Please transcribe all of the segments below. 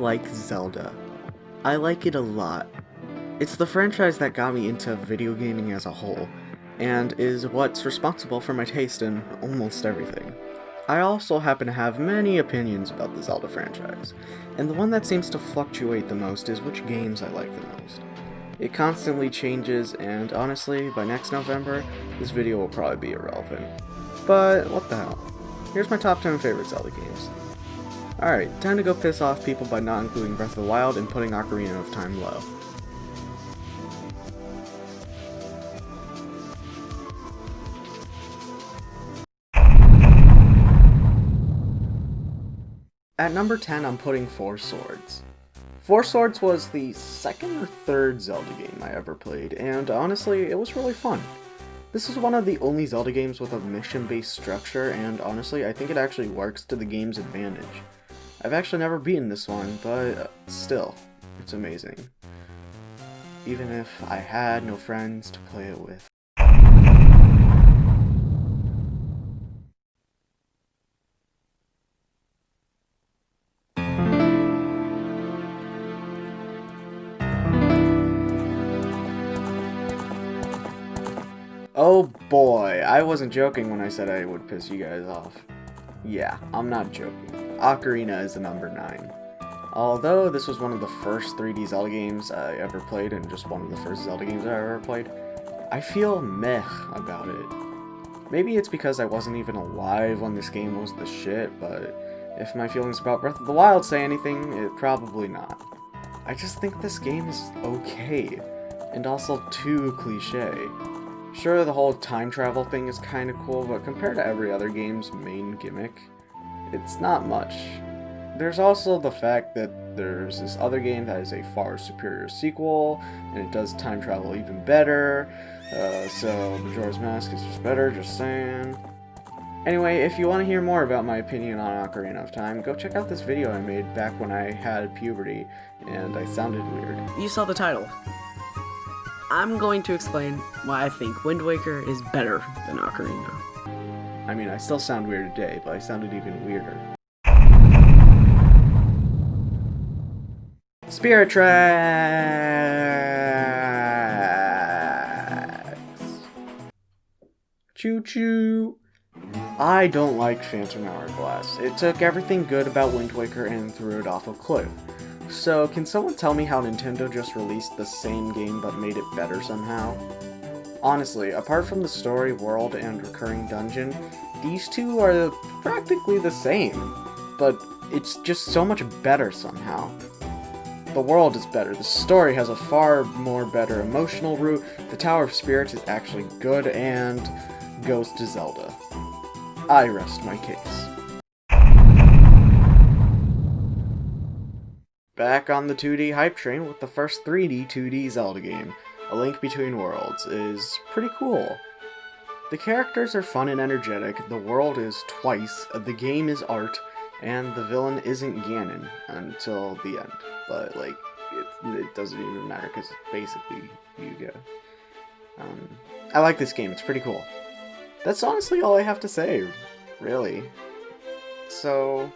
like Zelda. I like it a lot. It's the franchise that got me into video gaming as a whole, and is what's responsible for my taste in almost everything. I also happen to have many opinions about the Zelda franchise, and the one that seems to fluctuate the most is which games I like the most. It constantly changes, and honestly, by next November, this video will probably be irrelevant. But what the hell? Here's my top 10 favorite Zelda games. Alright, time to go piss off people by not including Breath of the Wild and putting Ocarina of Time low. At number 10, I'm putting Four Swords. Four Swords was the second or third Zelda game I ever played, and honestly, it was really fun. This is one of the only Zelda games with a mission-based structure, and honestly, I think it actually works to the game's advantage. I've actually never beaten this one, but still, it's amazing. Even if I had no friends to play it with. Oh boy, I wasn't joking when I said I would piss you guys off. Yeah, I'm not joking. Ocarina is the number 9. Although this was one of the first 3D Zelda games I ever played, and just one of the first Zelda games I ever played, I feel meh about it. Maybe it's because I wasn't even alive when this game was the shit, but if my feelings about Breath of the Wild say anything, it probably not. I just think this game is okay, and also too cliché. Sure, the whole time travel thing is kinda cool, but compared to every other game's main gimmick, it's not much. There's also the fact that there's this other game that is a far superior sequel, and it does time travel even better, so Majora's Mask is just better, just saying. Anyway, if you want to hear more about my opinion on Ocarina of Time, go check out this video I made back when I had puberty, and I sounded weird. You saw the title. I'm going to explain why I think Wind Waker is better than Ocarina. I mean, I still sound weird today, but I sounded even weirder. Spirit Tracks! Choo choo! I don't like Phantom Hourglass. It took everything good about Wind Waker and threw it off a cliff. So, can someone tell me how Nintendo just released the same game but made it better somehow? Honestly, apart from the story, world, and recurring dungeon, these two are practically the same, but it's just so much better somehow. The world is better, the story has a far more better emotional root, the Tower of Spirits is actually good, and goes to Zelda. I rest my case. Back on the 2D hype train with the first 3D 2D Zelda game, A Link Between Worlds, is pretty cool. The characters are fun and energetic, the world is twice, the game is art, and the villain isn't Ganon until the end. But, like, it doesn't even matter because it's basically Yuga. I like this game, it's pretty cool. That's honestly all I have to say, really. So,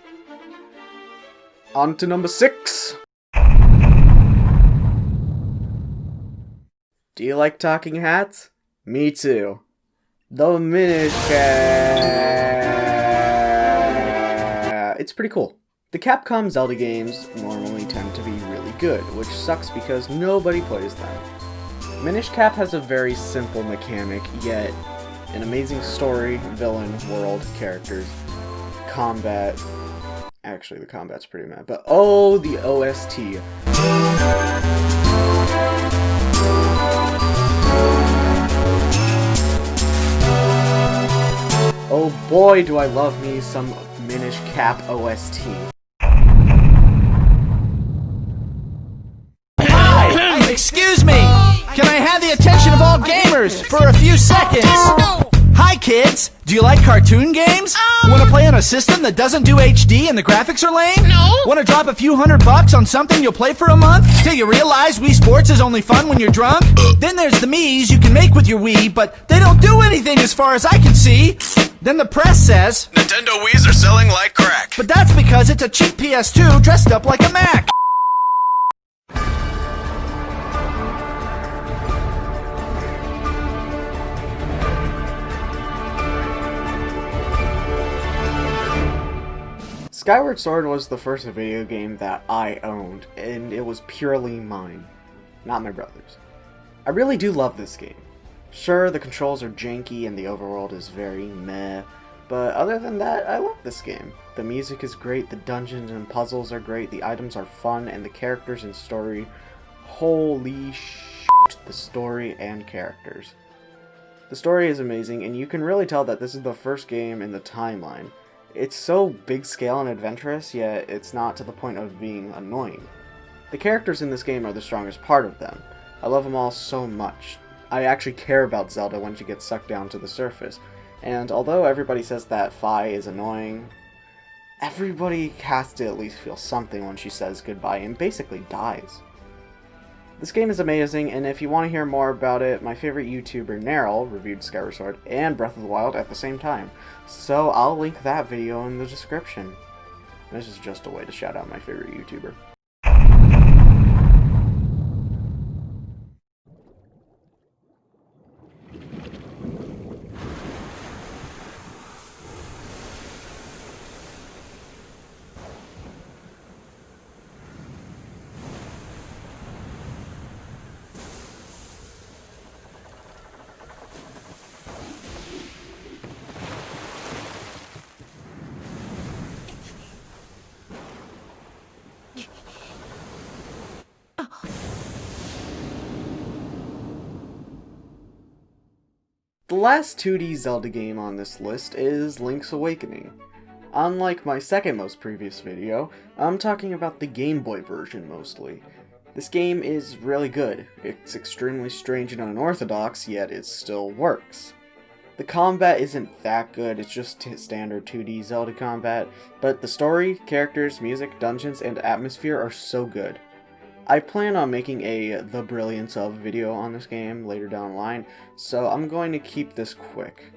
on to number 6! Do you like talking hats? Me too. The Minish Cap! It's pretty cool. The Capcom Zelda games normally tend to be really good, which sucks because nobody plays them. Minish Cap has a very simple mechanic, yet an amazing story, villain, world, characters, combat. Actually, the combat's pretty mad, but oh, the OST. Oh boy, do I love me some Minish Cap OST. Hi! Excuse me! Can I have the attention of all gamers for a few seconds? Hi kids! Do you like cartoon games? Want to play on a system that doesn't do HD and the graphics are lame? No! Want to drop a few $100 on something you'll play for a month? Till you realize Wii Sports is only fun when you're drunk? Then there's the Miis you can make with your Wii, but they don't do anything as far as I can see. Then the press says, Nintendo Wiis are selling like crack. but that's because it's a cheap PS2 dressed up like a Mac. Skyward Sword was the first video game that I owned, and it was purely mine, not my brother's. I really do love this game. Sure, the controls are janky and the overworld is very meh, but other than that, I love this game. The music is great, the dungeons and puzzles are great, the items are fun, and the characters and story, holy shit, the story and characters. The story is amazing, and you can really tell that this is the first game in the timeline. It's so big scale and adventurous, yet it's not to the point of being annoying. The characters in this game are the strongest part of them. I love them all so much. I actually care about Zelda when she gets sucked down to the surface, and although everybody says that Fi is annoying, everybody has to at least feel something when she says goodbye and basically dies. This game is amazing, and if you want to hear more about it, my favorite YouTuber, Neryl, reviewed Skyward Sword and Breath of the Wild at the same time, so I'll link that video in the description. This is just a way to shout out my favorite YouTuber. The last 2D Zelda game on this list is Link's Awakening. Unlike my second most previous video, I'm talking about the Game Boy version mostly. This game is really good. It's extremely strange and unorthodox, yet it still works. The combat isn't that good, it's just standard 2D Zelda combat, but the story, characters, music, dungeons, and atmosphere are so good. I plan on making a The Brilliance of video on this game later down the line, so I'm going to keep this quick.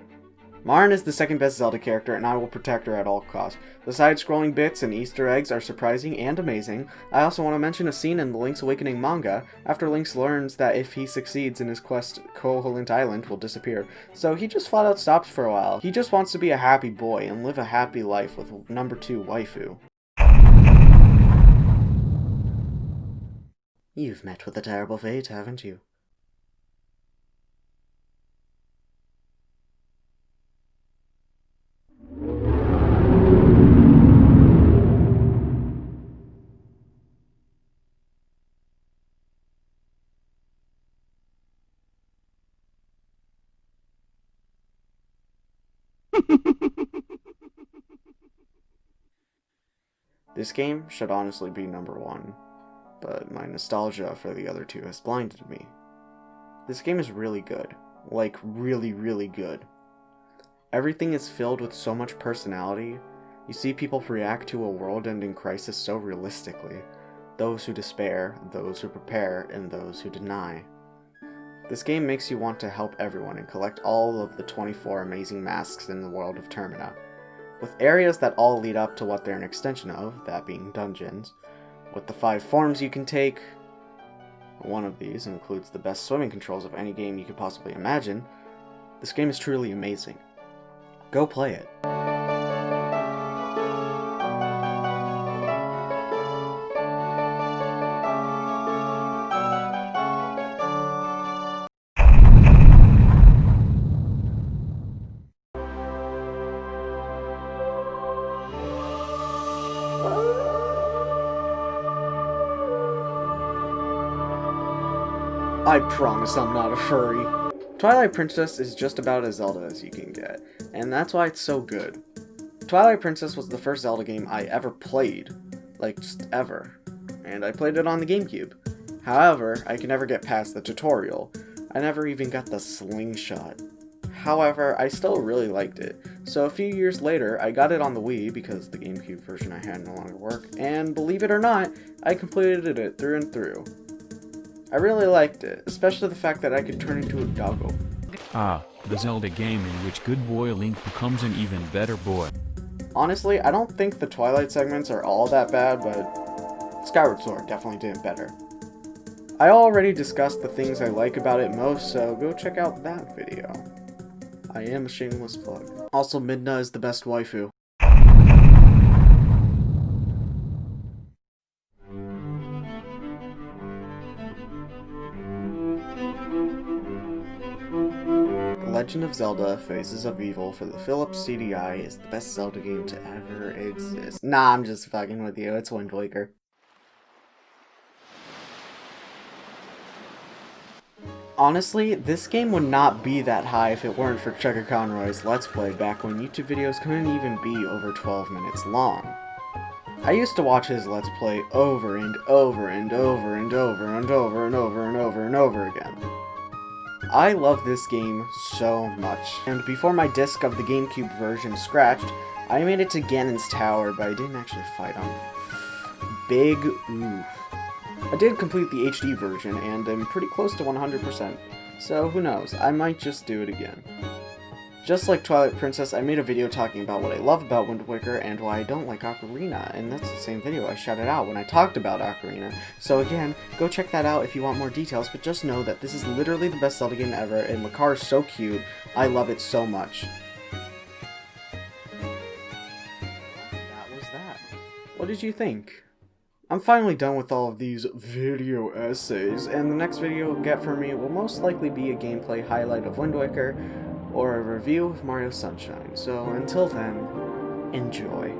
Marn is the second best Zelda character, and I will protect her at all costs. The side-scrolling bits and Easter eggs are surprising and amazing. I also want to mention a scene in the Link's Awakening manga, after Link learns that if he succeeds in his quest, Koholint Island will disappear, so he just flat out stops for a while. He just wants to be a happy boy and live a happy life with number 2 waifu. You've met with a terrible fate, haven't you? This game should honestly be number 1. But my nostalgia for the other two has blinded me. This game is really good. Like, really, really good. Everything is filled with so much personality. You see people react to a world-ending crisis so realistically. Those who despair, those who prepare, and those who deny. This game makes you want to help everyone and collect all of the 24 amazing masks in the world of Termina, with areas that all lead up to what they're an extension of, that being dungeons. With the 5 forms you can take, one of these includes the best swimming controls of any game you could possibly imagine. This game is truly amazing. Go play it. I promise I'm not a furry. Twilight Princess is just about as Zelda as you can get, and that's why it's so good. Twilight Princess was the first Zelda game I ever played, like just ever, and I played it on the GameCube. However, I could never get past the tutorial. I never even got the slingshot. However, I still really liked it, so a few years later I got it on the Wii because the GameCube version I had no longer worked, and believe it or not, I completed it through and through. I really liked it, especially the fact that I could turn into a doggo. Ah, the Zelda game in which good boy Link becomes an even better boy. Honestly, I don't think the Twilight segments are all that bad, but Skyward Sword definitely did better. I already discussed the things I like about it most, so go check out that video. I am a shameless plug. Also, Midna is the best waifu. Legend of Zelda Phases of Evil for the Philips CDI is the best Zelda game to ever exist. Nah, I'm just fucking with you. It's Wind Waker. Honestly, this game would not be that high if it weren't for Chugga Conroy's Let's Play back when YouTube videos couldn't even be over 12 minutes long. I used to watch his Let's Play over and over and over and over and over and over and over and over again. I love this game so much, and before my disc of the GameCube version scratched, I made it to Ganon's Tower, but I didn't actually fight him. Big oof. I did complete the HD version, and I'm pretty close to 100%, so who knows, I might just do it again. Just like Twilight Princess, I made a video talking about what I love about Wind Waker and why I don't like Ocarina, and that's the same video I shouted out when I talked about Ocarina. So again, go check that out if you want more details, but just know that this is literally the best Zelda game ever, and Makar is so cute, I love it so much. That was that. What did you think? I'm finally done with all of these video essays, and the next video you'll get from me will most likely be a gameplay highlight of Wind Waker, or a review of Mario Sunshine. So until then, enjoy.